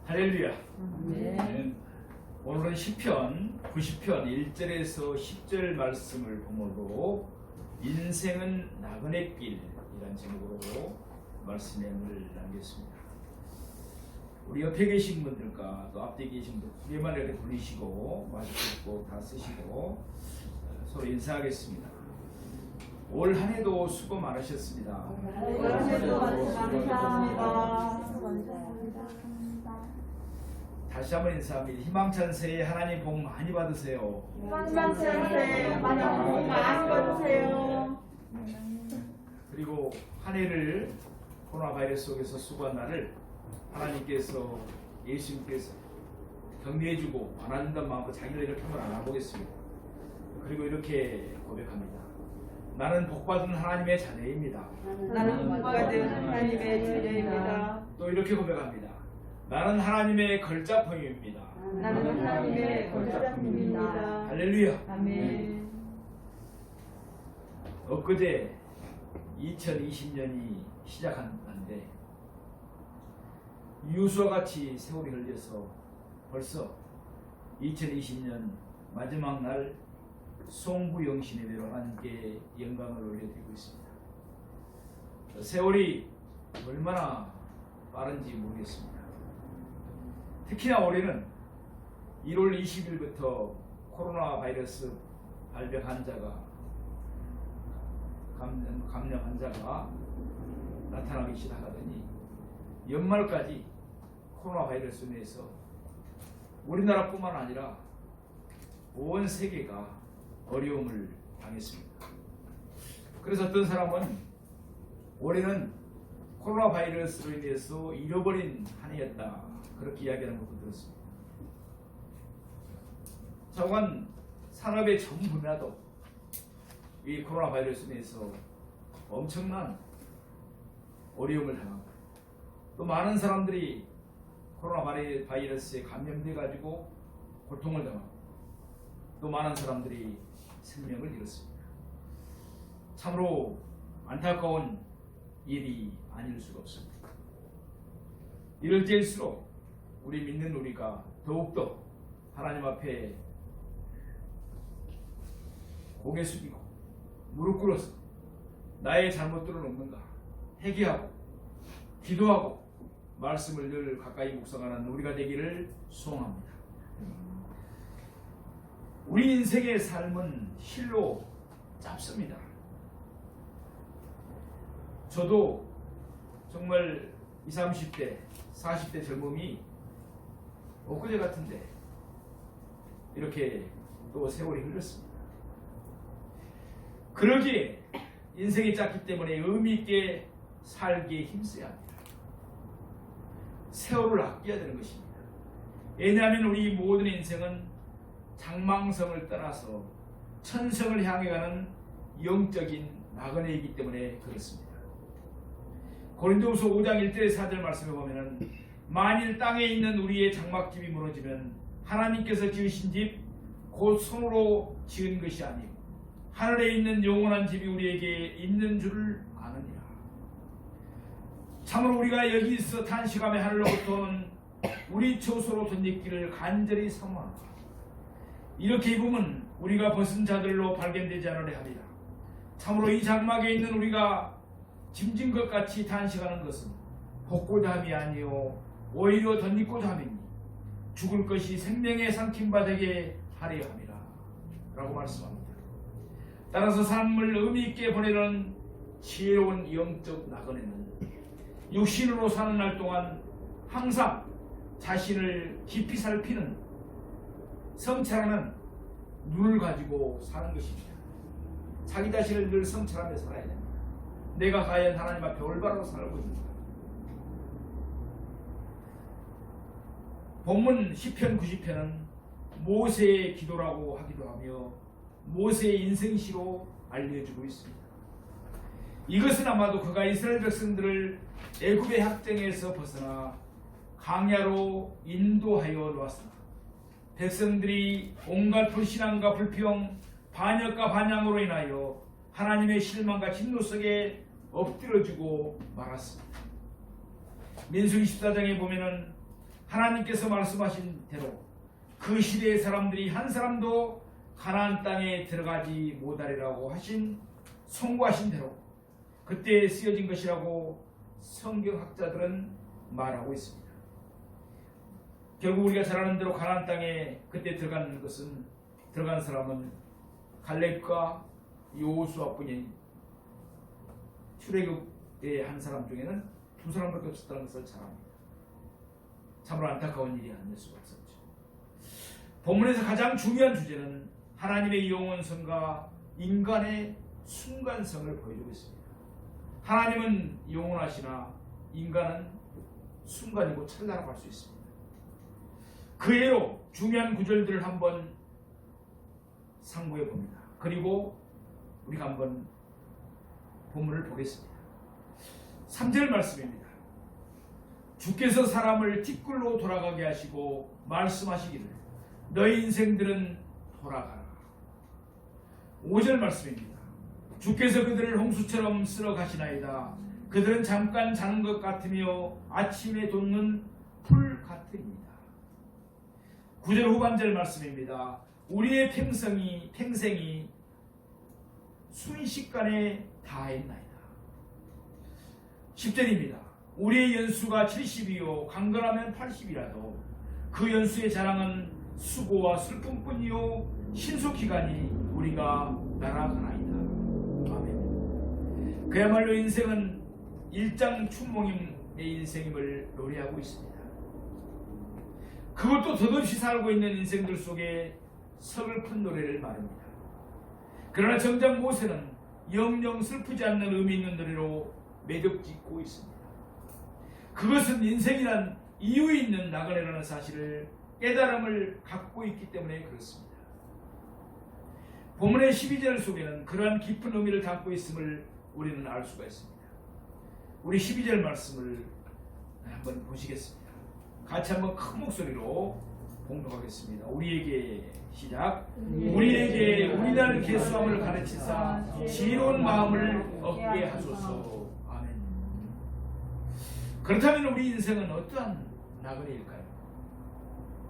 할렐루야. 네. 오늘은 시편 90편 1절에서 10절 말씀을 보므로 인생은 나그네 길이라는 제목으로 말씀의 문을 남겼습니다. 우리 옆에 계신 분들과 또 앞에 계신 분들 귀에만 이렇게 돌리시고 마스크 쓰고 다 쓰시고 서로 인사하겠습니다. 올 한 해도 수고 많으셨습니다. 올 한 해도 감사합니다. 다시 한번 인사합니다. 희망찬 새해 하나님 복 많이 받으세요. 희망찬 새해 하나님 복 많이 받으세요. 그리고 한 해를 코로나 바이러스 속에서 수고한 나를 하나님께서 예수님께서 격려해주고 안아준다는 마음으로 자기를 이렇게 한번 안아보겠습니다. 그리고 이렇게 고백합니다. 나는 복받은 하나님의 자녀입니다. 나는 복받은 하나님의 자녀입니다. 또 이렇게 고백합니다. 나는 하나님의 걸작품입니다. 나는 하나님의 걸작품입니다. 할렐루야. 아멘. 엊그제 2020년이 시작한데 유수와 같이 세월이 흘려서 벌써 2020년 마지막 날 송부영신 예배로 하나님께 영광을 올려드리고 있습니다. 세월이 얼마나 빠른지 모르겠습니다. 특히나 올해는 1월 20일부터 코로나 바이러스 발병 환자가 감염 환자가 나타나기 시작하더니 연말까지 코로나 바이러스로 인해서 우리나라뿐만 아니라 온 세계가 어려움을 당했습니다. 그래서 어떤 사람은 올해는 코로나 바이러스로 인해서 잃어버린 한 해였다 그렇게 이야기하는 것도 들었습니다. 자관 산업의 전 분야도 이 코로나 바이러스로 인해서 엄청난 어려움을 당하고 또 많은 사람들이 코로나 바이러스에 감염돼 가지고 고통을 당하고 또 많은 사람들이 생명을 잃었습니다. 참으로 안타까운 일이 아닐 수가 없습니다. 이럴 때일수록 우리 믿는 우리가 더욱더 하나님 앞에 고개 숙이고 무릎 꿇어서 나의 잘못들은 없는가 회개하고 기도하고 말씀을 늘 가까이 묵상하는 우리가 되기를 소원합니다. 우리 인생의 삶은 실로 짧습니다. 저도 정말 20, 30대, 40대 젊음이 엊그제 같은데 이렇게 또 세월이 흘렀습니다. 그러기에 인생이 짧기 때문에 의미 있게 살기에 힘써야 합니다. 세월을 아껴야 되는 것입니다. 왜냐하면 우리 모든 인생은 장망성을 떠나서 천성을 향해 가는 영적인 나그네이기 때문에 그렇습니다. 고린도후서 5장 1절의 4절 말씀에 보면은 만일 땅에 있는 우리의 장막집이 무너지면 하나님께서 지으신 집 곧 손으로 지은 것이 아니고 하늘에 있는 영원한 집이 우리에게 있는 줄을 아느니라. 참으로 우리가 여기서 탄식하며 하늘로부터 오는 우리 처소로 덧입기를 간절히 사모한다. 이렇게 입으면 우리가 벗은 자들로 발견되지 않으려 합니다. 참으로 이 장막에 있는 우리가 짐진 것 같이 탄식하는 것은 벗고자 함이 아니요 오히려 덧입고자 함이니 죽을 것이 생명의 삼킴바 되게 하려 함이라 라고 말씀합니다. 따라서 삶을 의미있게 보내는 지혜로운 영적 나그네는 육신으로 사는 날 동안 항상 자신을 깊이 살피는 성찰하는 눈을 가지고 사는 것입니다. 자기 자신을 늘 성찰하며 살아야 됩니다. 내가 과연 하나님 앞에 올바로 살고 있는가. 본문 시편 90편은 모세의 기도라고 하기도 하며 모세의 인생시로 알려주고 있습니다. 이것은 아마도 그가 이스라엘 백성들을 애굽의 학정에서 벗어나 광야로 인도하여 놓았으나 백성들이 온갖 불신앙과 불평, 반역과 반향으로 인하여 하나님의 실망과 진노 속에 엎드려주고 말았습니다. 민수기 14장에 보면은 하나님께서 말씀하신 대로 그 시대의 사람들이 한 사람도 가나안 땅에 들어가지 못하리라고 하신 선고하신 대로 그때 쓰여진 것이라고 성경학자들은 말하고 있습니다. 결국 우리가 잘 아는 대로 가나안 땅에 그때 들어간 사람은 갈렙과 여호수아뿐인 출애굽의 한 사람 중에는 두 사람밖에 없었다는 것을 잘 압니다. 참으로 안타까운 일이 아닐 수가 없었죠. 본문에서 가장 중요한 주제는 하나님의 영원성과 인간의 순간성을 보여주고 있습니다. 하나님은 영원하시나 인간은 순간이고 찰나라고 할 수 있습니다. 그 예로 중요한 구절들을 한번 상고해 봅니다. 그리고 우리가 한번 본문을 보겠습니다. 3절 말씀입니다. 주께서 사람을 뒷굴로 돌아가게 하시고 말씀하시기를 너희 인생들은 돌아가라. 5절 말씀입니다. 주께서 그들을 홍수처럼 쓸어 가시나이다. 그들은 잠깐 자는 것 같으며 아침에 돋는 풀 같으니이다. 9절 후반절 말씀입니다. 우리의 평생이 순식간에 다했나이다. 10절입니다. 우리의 연수가 70이요 강건하면 80이라도 그 연수의 자랑은 수고와 슬픔뿐이요 신속히가니 우리가 날아가나이다. 아멘. 그야말로 인생은 일장춘몽의 인생임을 노래하고 있습니다. 그것도 덧없이 살고 있는 인생들 속에 서글픈 노래를 말합니다. 그러나 정작 모세는 영영 슬프지 않는 의미 있는 노래로 매듭 짓고 있습니다. 그것은 인생이란 이유 있는 나그네라는 사실을 깨달음을 갖고 있기 때문에 그렇습니다. 본문의 12절 속에는 그러한 깊은 의미를 담고 있음을 우리는 알 수가 있습니다. 우리 12절 말씀을 한번 보시겠습니다. 같이 한번 큰 목소리로 봉독하겠습니다. 우리에게 시작. 우리에게 우리날 계수함을 가르치사 지혜로운 마음을 얻게 하소서. 아멘. 그렇다면 우리 인생은 어떠한 나그네일까요?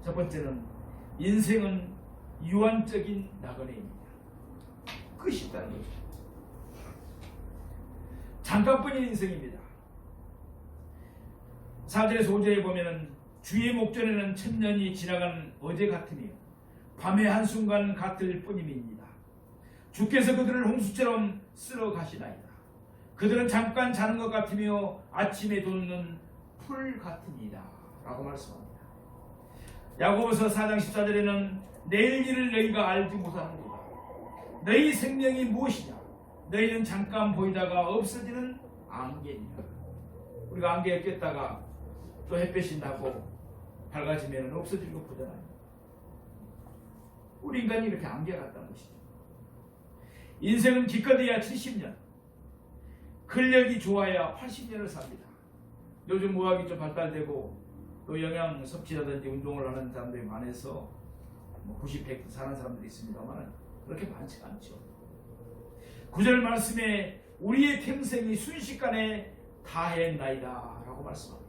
첫 번째는 인생은 유한적인 나그네입니다. 끝이 있다는 거죠. 잠깐뿐인 인생입니다. 4절에서 5절에 보면은 주의 목전에는 천년이 지나간 어제 같으며 밤의 한순간 같을 뿐임입니다. 주께서 그들을 홍수처럼 쓸어 가시나이다. 그들은 잠깐 자는 것 같으며 아침에 돋는 풀 같으니이다 라고 말씀합니다. 야고보서 4장 14절에는 내일 일을 너희가 알지 못하는구나. 너희 생명이 무엇이냐? 너희는 잠깐 보이다가 없어지는 안개니라. 우리가 안개에 꼈다가 또 햇볕이 나고 밝아지면 없어질 거 보잖아요. 우리 인간이 이렇게 안개 같다는 것이죠. 인생은 기껏해야 70년, 근력이 좋아야 80년을 삽니다. 요즘 의학이 좀 발달되고 또 영양 섭취라든지 운동을 하는 사람들이 많아서 90, 100 사는 사람들이 있습니다만 그렇게 많지가 않죠. 9절 말씀에 우리의 평생이 순식간에 다했나이다 라고 말씀합니다.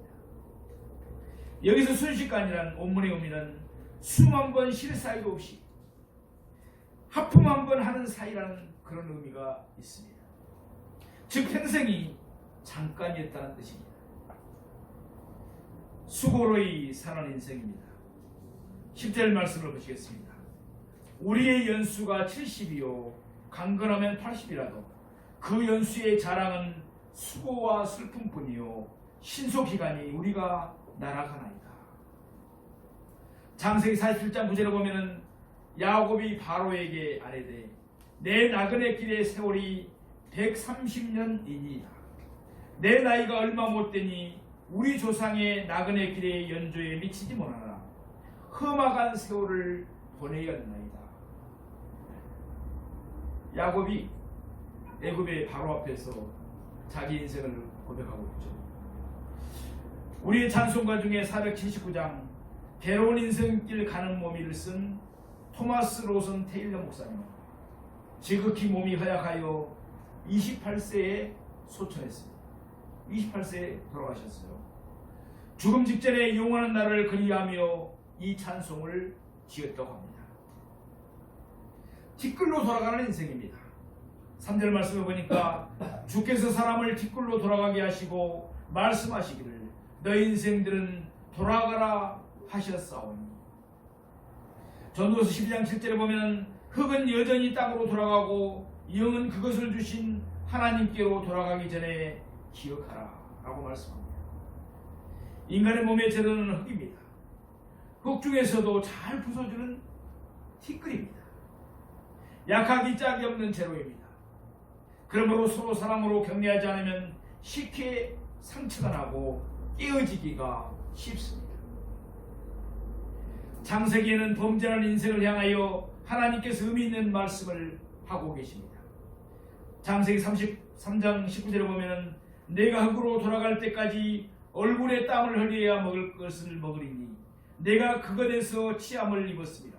여기서 순식간이란 원문의 의미는 수만 번 쉴 사이도 없이 하품 한 번 하는 사이라는 그런 의미가 있습니다. 즉 평생이 잠깐이었다는 뜻입니다. 수고로이 사는 인생입니다. 10절 말씀을 보시겠습니다. 우리의 연수가 70이요 강건하면 80이라도 그 연수의 자랑은 수고와 슬픔뿐이요 신속히가니 우리가 날아가나이다. 창세기 47장 9절에 보면은 야곱이 바로에게 아뢰되 내 나그네 길의 세월이 130년이니이다. 내 나이가 얼마 못되니 우리 조상의 나그네 길의 연조에 미치지 못하나 험악한 세월을 보내었나이다. 야곱이 애굽의 바로 앞에서 자기 인생을 고백하고 있죠. 우리의 찬송가 중에 479장 괴로운 인생길 가는 몸이를 쓴 토마스 로슨 테일러 목사님, 지극히 몸이 허약하여 28세에 소천했습니다. 28세에 돌아가셨어요. 죽음 직전에 영원한 날을 그리하며 이 찬송을 지었다고 합니다. 뒷글로 돌아가는 인생입니다. 3절 말씀을 보니까 주께서 사람을 뒷글로 돌아가게 하시고 말씀하시기를 너희 인생들은 돌아가라 하셨사오니. 전도서 12장 7절에 보면 흙은 여전히 땅으로 돌아가고 영은 그것을 주신 하나님께로 돌아가기 전에 기억하라 라고 말씀합니다. 인간의 몸의 재료는 흙입니다. 흙 중에서도 잘 부숴주는 티끌입니다. 약하기 짝이 없는 재료입니다. 그러므로 서로 사랑으로 격려하지 않으면 쉽게 상처가 나고 깨어지기가 쉽습니다. 창세기에는 범죄한 인생을 향하여 하나님께서 의미 있는 말씀을 하고 계십니다. 창세기 33장 19절에 보면 내가 흙으로 돌아갈 때까지 얼굴에 땀을 흘려야 먹을 것을 먹으리니 내가 그것에서 치함을 입었습니다.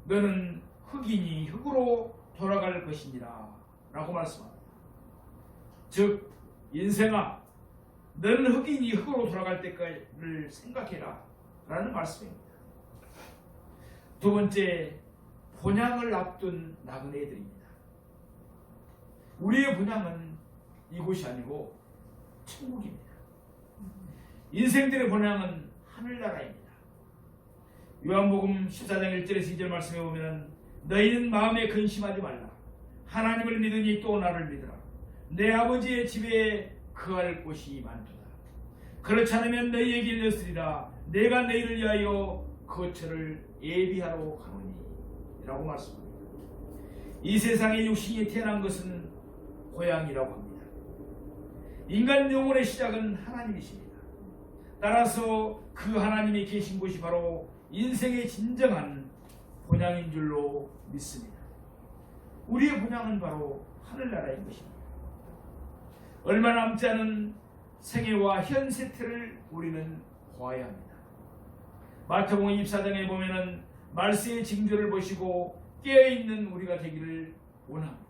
너는 흙이니 흙으로 돌아갈 것이니라 라고 말씀합니다. 즉 인생아 너는 흙이니 흙으로 돌아갈 때까지를 생각해라 라는 말씀입니다. 두 번째, 본향을 앞둔 나그네들입니다. 우리의 본향은 이곳이 아니고 천국입니다. 인생들의 본향은 하늘나라입니다. 요한복음 14장 1절에서 2절 말씀에 보면 너희는 마음에 근심하지 말라. 하나님을 믿으니 또 나를 믿으라. 내 아버지의 집에 거할 곳이 많도다. 그렇지 않으면 너희에게 일렀으리라. 내가 너희를 위하여 거처를 예비하러 가노니 라고 말씀합니다. 이 세상에 육신이 태어난 것은 고향이라고 합니다. 인간 영혼의 시작은 하나님이십니다. 따라서 그 하나님이 계신 곳이 바로 인생의 진정한 본향인 줄로 믿습니다. 우리의 본향은 바로 하늘나라인 것입니다. 얼마 남지 않은 생애와 현 세태를 우리는 보아야 합니다. 마태복음 24장에 보면은 말세의 징조를 보시고 깨어있는 우리가 되기를 원합니다.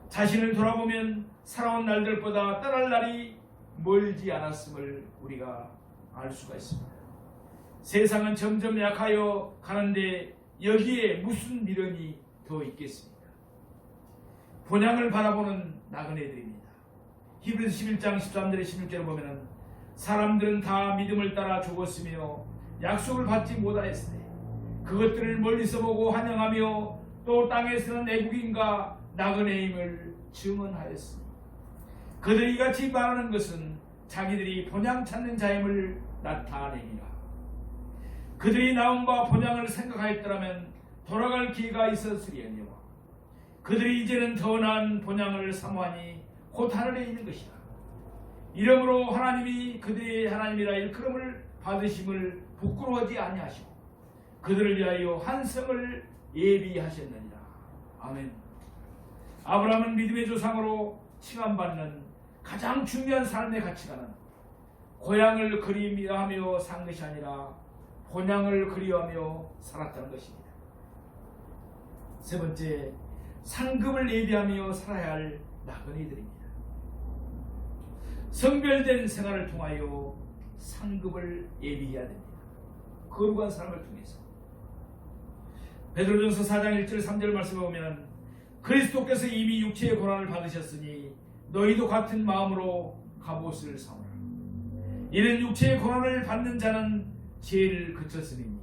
자신을 돌아보면 살아온 날들보다 떠날 날이 멀지 않았음을 우리가 알 수가 있습니다. 세상은 점점 약하여 가는데 여기에 무슨 미련이 더 있겠습니까? 본향을 바라보는 나그네들입니다. 히브리서 11장 13절에 16절을 보면 사람들은 다 믿음을 따라 죽었으며 약속을 받지 못하였으니 그것들을 멀리서 보고 환영하며 또 땅에서는 애국인과 나그네임을 증언하였으니 그들이 이같이 말하는 것은 자기들이 본향 찾는 자임을 나타내니라. 그들이 나음과 본향을 생각하였더라면 돌아갈 기회가 있었으리언니와 그들이 이제는 더 나은 본향을 사모하니 곧 하늘에 있는 것이라. 이러므로 하나님이 그들의 하나님이라 일컬음을 받으심을 부끄러워하지 아니하시고 그들을 위하여 한 성을 예비하셨느니라. 아멘. 아브라함은 믿음의 조상으로 칭함받는 가장 중요한 삶의 가치관은 고향을 그리하며 산 것이 아니라 본향을 그리하며 살았다는 것입니다. 세 번째, 상급을 예비하며 살아야 할 나그네들입니다. 성별된 생활을 통하여 상급을 예비해야 됩니다. 거룩한 삶을 통해서. 베드로전서 4장 1절 3절 말씀에 보면 그리스도께서 이미 육체의 고난을 받으셨으니 너희도 같은 마음으로 갑옷을 삼으라. 이는 육체의 고난을 받는 자는 죄를 그쳤으니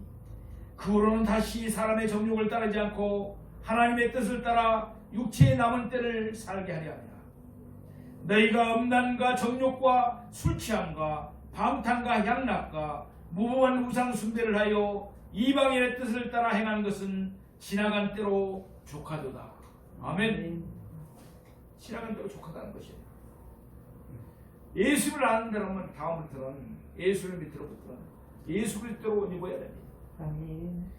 그 후로는 다시 사람의 정욕을 따르지 않고 하나님의 뜻을 따라 육체의 남은 때를 살게 하려 합니다. 너희가 음란과 정욕과 술취함과 방탕과 향락과 무모한 우상 숭배를 하여 이방인의 뜻을 따라 행한 것은 지나간 때로 족하도다. 아멘. 지나간 때로 족하다는 것이에요. 예수를 아는 사람은 다음부터는 예수를 믿으로부터는 예수 그리스도로 입어야 됩니다. 아멘.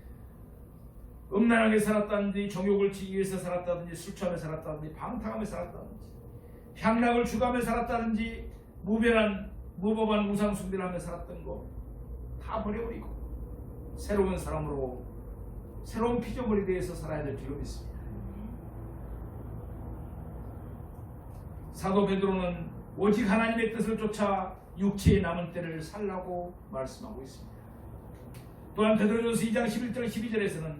음란하게 살았다든지 정욕을 지기 위해서 살았다든지 술취하며 살았다든지 방탕하며 살았다든지 향락을 추구하며 살았다든지 무법한 우상 숭배를 하며 살았던 거 다 버려버리고 새로운 사람으로 새로운 피조물에 대해서 살아야 될 줄로 믿습니다. 사도 베드로는 오직 하나님의 뜻을 쫓아 육체의 남은 때를 살라고 말씀하고 있습니다. 또한 베드로전서 2장 11절 12절에서는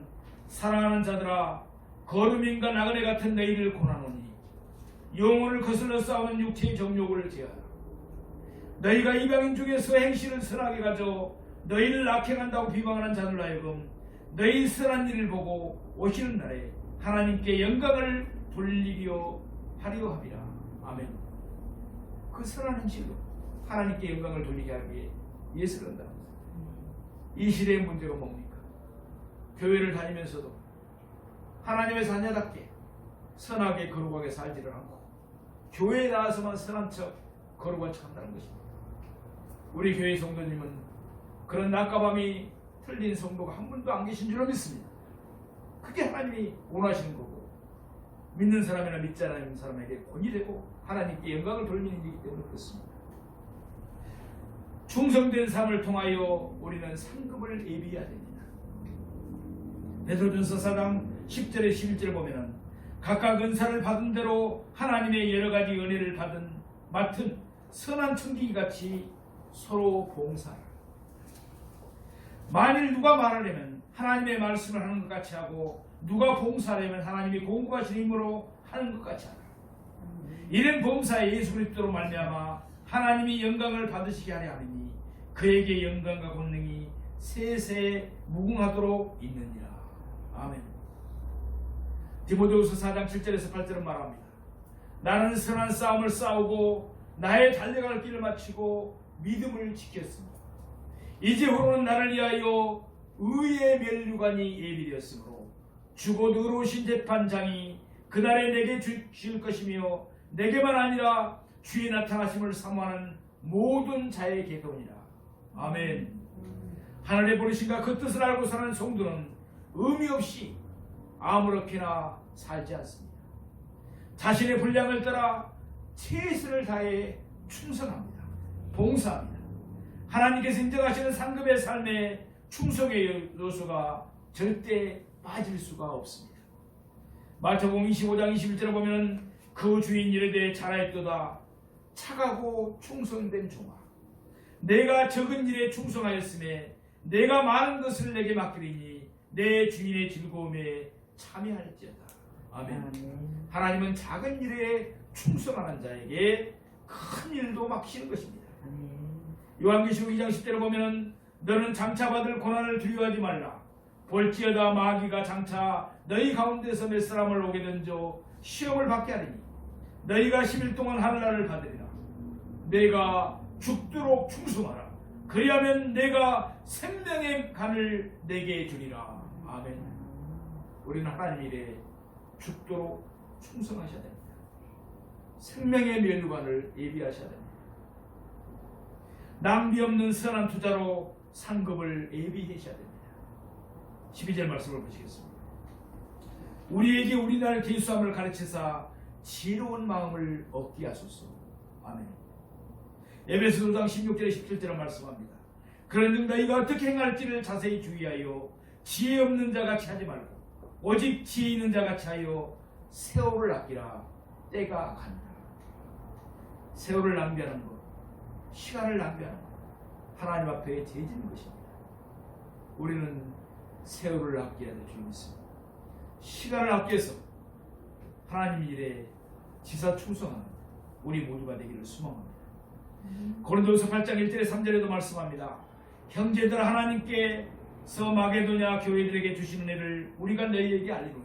사랑하는 자들아 거름인과 나그네 같은 너희를 고나노니 영혼을 거슬러 싸우는 육체의 정욕을 제하라. 너희가 이방인 중에서 행실을 선하게 가져 너희를 악행한다고 비방하는 자들 하여금 너희 선한 일을 보고 오시는 날에 하나님께 영광을 돌리려 하려 함이라. 아멘. 그 선한 행실로 하나님께 영광을 돌리게 하기 위해서 그런다. 이 시대의 문제가 뭡니까? 교회를 다니면서도 하나님의 자녀답게 선하게 거룩하게 살지를 않고 교회에 나와서만 선한 척 거룩한 척 한다는 것입니다. 우리 교회 성도님은 그런 낮과 밤이 틀린 성도가 한 분도 안 계신 줄로 믿습니다. 그게 하나님이 원하시는 거고 믿는 사람이나 믿지 않는 사람에게 권이 되고 하나님께 영광을 돌리는 일이기 때문에 그렇습니다. 충성된 삶을 통하여 우리는 상급을 예비해야 됩니다. 베드로전서 4장 10절에 11절을 보면은 각각 은사를 받은 대로 하나님의 여러 가지 은혜를 맡은 선한 청지기 같이 서로 봉사하라. 만일 누가 말하려면 하나님의 말씀을 하는 것 같이 하고 누가 봉사하려면 하나님이 공부하신 힘으로 하는 것 같이 하라. 이런 봉사에 예수 그리스도로 말미암아 하나님이 영광을 받으시게 하려 하느니 그에게 영광과 권능이 세세 무궁하도록 있느니라. 아멘. 디모데후서 4장 7절에서 8절은 말합니다. 나는 선한 싸움을 싸우고 나의 달려갈 길을 마치고 믿음을 지켰습니다. 이제후로는 나를 위하여 의의 면류관이 예비되었으므로 주곧 의로우신 재판장이 그날에 내게 주실 것이며 내게만 아니라 주의 나타나심을 사모하는 모든 자에게 도니라. 아멘. 하늘의 버리심과 그 뜻을 알고 사는 성도는 의미 없이 아무렇게나 살지 않습니다. 자신의 분량을 따라 최선을 다해 충성합니다. 봉사합니다. 하나님께서 인정하시는 상급의 삶에 충성의 요소가 절대 빠질 수가 없습니다. 마태복음 25장 21절에 보면 그 주인 일에 대해 잘하였도다. 착하고 충성된 종아, 내가 적은 일에 충성하였음에 내가 많은 것을 내게 맡기리니 내 주인의 즐거움에 참여할지어다. 아멘. 하나님은 작은 일에 충성하는 자에게 큰 일도 맡기시는 것입니다. 요한계시록 2장 10절을 보면 너는 장차 받을 고난을 두려워하지 말라. 볼지어다 마귀가 장차 너희 가운데서 몇 사람을 오게 던져 시험을 받게 하리니 너희가 10일 동안 하늘날을 받으리라. 내가 죽도록 충성하라. 그리하면 내가 생명의 간을 내게 주리라. 아멘. 우리는 하나님 일에 죽도록 충성하셔야 됩니다. 생명의 면류관을 예비하셔야 됩니다. 낭비 없는 선한 투자로 상급을 예비하셔야 됩니다. 12절 말씀을 보시겠습니다. 우리에게 우리나라 계수함을 가르치사 지혜로운 마음을 얻게 하소서. 아멘. 에베소서 5장 16절에 17절을 말씀합니다. 그런즉 너희가 어떻게 행할지를 자세히 주의하여 지혜 없는 자같이 하지 말고 오직 지혜 있는 자같이 하여 세월을 아끼라. 때가 간다. 세월을 낭비하는 것, 시간을 낭비하는 것, 하나님 앞에 죄짓는 것입니다. 우리는 세월을 아껴야 될 줄 믿습니다. 시간을 아껴서 하나님 일에 지사 충성하는 우리 모두가 되기를 소망합니다. 고린도후서 8장 1절에 3절에도 말씀합니다. 형제들, 하나님께서 마게도냐 교회들에게 주신 은혜를 우리가 너희에게 알리노니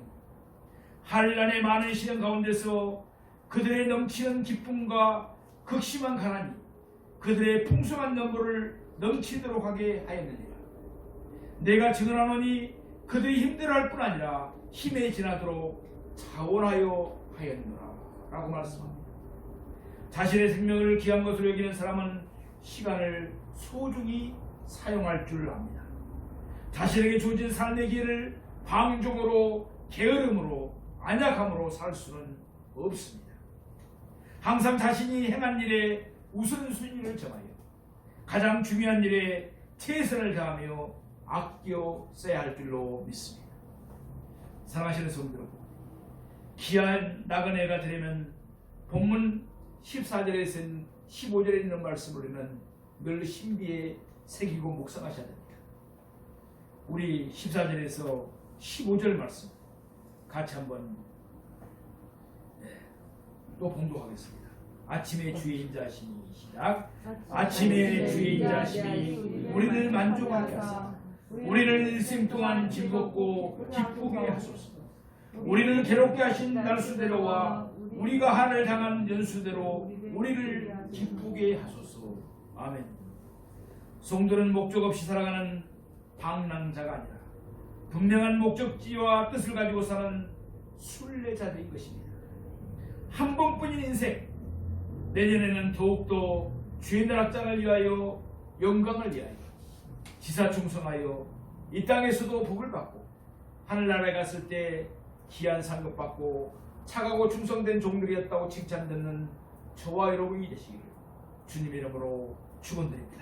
한란의 많은 시련 가운데서 그들의 넘치는 기쁨과 극심한 가난이 그들의 풍성한 넘보를 넘치도록 하게 하였느니라. 내가 증언하노니 그들이 힘들어할 뿐 아니라 힘에 지나도록 자원하여 하였노라 라고 말씀합니다. 자신의 생명을 귀한 것으로 여기는 사람은 시간을 소중히 사용할 줄 압니다. 자신에게 주어진 삶의 기회를 방종으로, 게으름으로, 안약함으로 살 수는 없습니다. 항상 자신이 행한 일에 우선순위를 정하여 가장 중요한 일에 최선을 다하며 아껴 써야 할 줄로 믿습니다. 사랑하시는 성도 여러분, 귀한 나그네가 되려면 본문 14절에 쓴 15절에 있는 말씀을 우리는 늘 신비에 새기고 묵상하셔야 됩니다. 우리 14절에서 15절 말씀 같이 한번 또 봉독하겠습니다. 아침의 주인 자신이 시작. 아침의 주인 자신이 우리를 만족하게 하사 우리를 일생 동안 즐겁고 기쁘게 하소서. 우리를 괴롭게 하신 날수대로와 우리가 한을 당한 연수대로 우리를 기쁘게 하소서. 아멘. 성도는 목적 없이 살아가는 방랑자가 아니라 분명한 목적지와 뜻을 가지고 사는 순례자들인 것입니다. 한 번뿐인 인생, 내년에는 더욱더 주의 나라 장을 위하여 영광을 위하여 지사충성하여 이 땅에서도 복을 받고 하늘나라에 갔을 때 귀한 상급 받고 착하고 충성된 종들이었다고 칭찬듣는 저와 여러분이 되시기를 주님의 이름으로 축원드립니다.